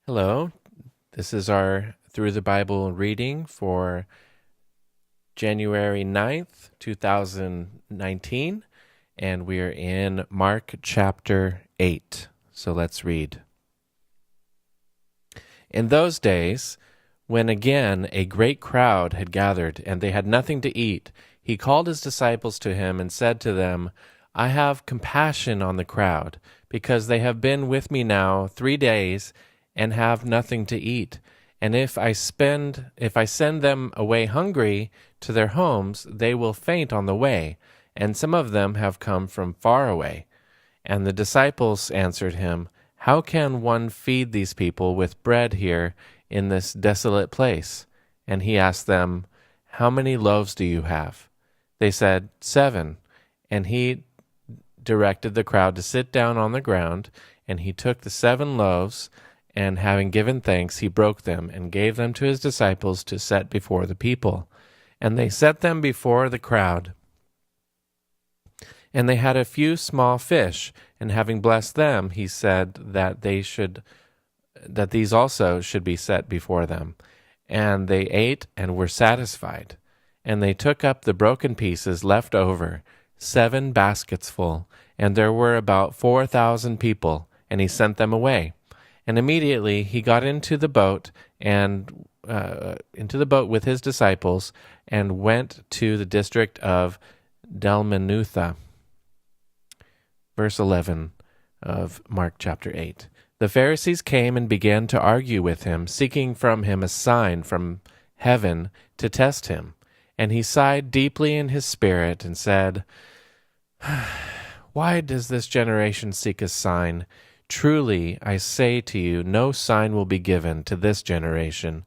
Hello, this is our Through the Bible reading for January 9th, 2019, and we're in Mark chapter 8. So let's read. In those days, when again a great crowd had gathered and they had nothing to eat, he called his disciples to him and said to them, I have compassion on the crowd, because they have been with me now 3 days and have nothing to eat. And if I send them away hungry to their homes, they will faint on the way, and some of them have come from far away. And the disciples answered him, How can one feed these people with bread here in this desolate place? And he asked them, How many loaves do you have? They said, 7. And he directed the crowd to sit down on the ground, and he took the 7 loaves, and having given thanks, he broke them and gave them to his disciples to set before the people. And they set them before the crowd. And they had a few small fish, and having blessed them, he said that these also should be set before them. And they ate and were satisfied. And they took up the broken pieces left over, 7 baskets full, and there were about 4,000 people, and he sent them away. And immediately he got into the boat with his disciples, and went to the district of Dalmanutha. Verse 11 of Mark chapter 8. The Pharisees came and began to argue with him, seeking from him a sign from heaven to test him. And he sighed deeply in his spirit and said, Why does this generation seek a sign? Truly, I say to you, no sign will be given to this generation.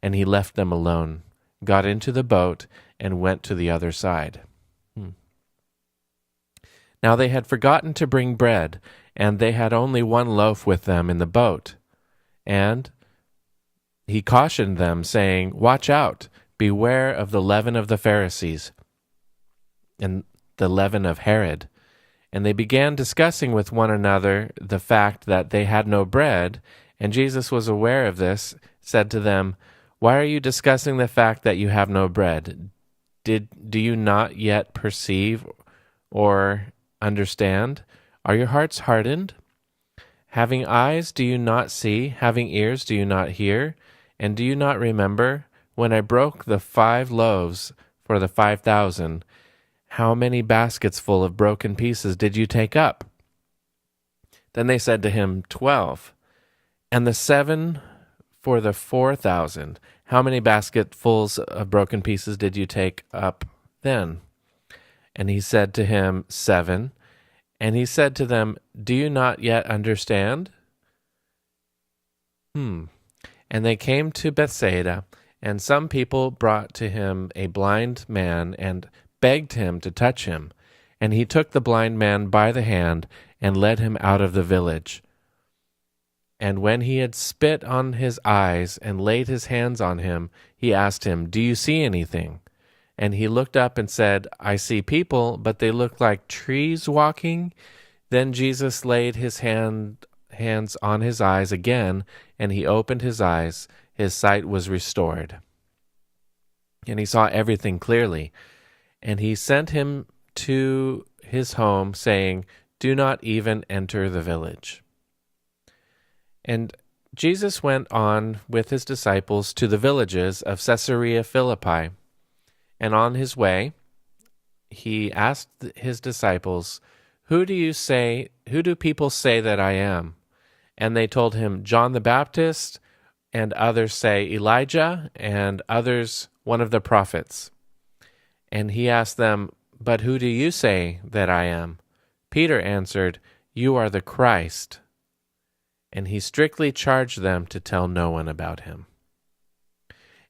And he left them alone, got into the boat, and went to the other side. Now they had forgotten to bring bread, and they had only 1 loaf with them in the boat. And he cautioned them, saying, Watch out, beware of the leaven of the Pharisees, and the leaven of Herod. And they began discussing with one another the fact that they had no bread, and Jesus was aware of this, said to them, Why are you discussing the fact that you have no bread? Do you not yet perceive or understand? Are your hearts hardened? Having eyes, do you not see? Having ears, do you not hear? And do you not remember when I broke the 5 loaves for the 5,000? How many baskets full of broken pieces did you take up? Then they said to him, 12. And the 7 for the 4,000, how many basketfuls of broken pieces did you take up then? And he said to him, 7. And he said to them, Do you not yet understand? And they came to Bethsaida, and some people brought to him a blind man and begged him to touch him. And he took the blind man by the hand and led him out of the village. And when he had spit on his eyes and laid his hands on him, he asked him, Do you see anything? And he looked up and said, I see people, but they look like trees walking. Then Jesus laid his hands on his eyes again, and he opened his eyes. His sight was restored, and he saw everything clearly. And he sent him to his home, saying, Do not even enter the village. And Jesus went on with his disciples to the villages of Caesarea Philippi. And on his way, he asked his disciples, Who do people say that I am? And they told him, John the Baptist, and others say Elijah, and others one of the prophets. And he asked them, But who do you say that I am? Peter answered, You are the Christ. And he strictly charged them to tell no one about him.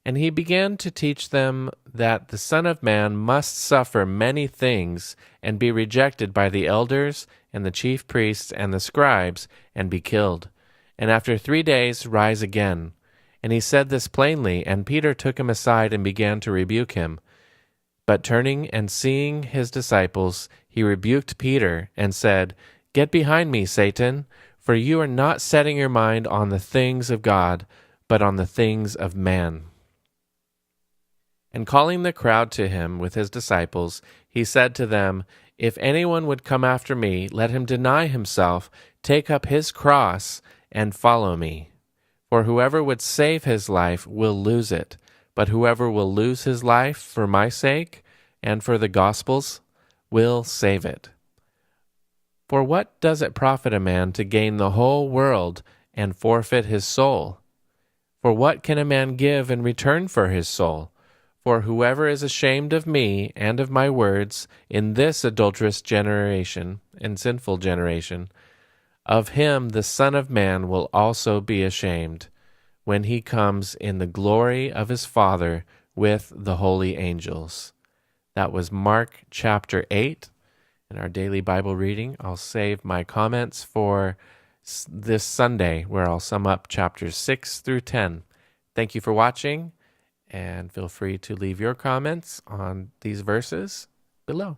And he began to teach them that the Son of Man must suffer many things and be rejected by the elders and the chief priests and the scribes and be killed, and after 3 days rise again. And he said this plainly, and Peter took him aside and began to rebuke him. But turning and seeing his disciples, he rebuked Peter and said, Get behind me, Satan, For you are not setting your mind on the things of God, but on the things of man." And calling the crowd to him with his disciples, he said to them, "If anyone would come after me, let him deny himself, take up his cross, and follow me. For whoever would save his life will lose it, but whoever will lose his life for my sake and for the gospel's will save it. For what does it profit a man to gain the whole world and forfeit his soul? For what can a man give in return for his soul? For whoever is ashamed of me and of my words in this adulterous generation and sinful generation, of him the Son of Man will also be ashamed, when he comes in the glory of his Father with the holy angels." That was Mark chapter 8 in our daily Bible reading. I'll save my comments for this Sunday, where I'll sum up chapters 6 through 10. Thank you for watching, and feel free to leave your comments on these verses below.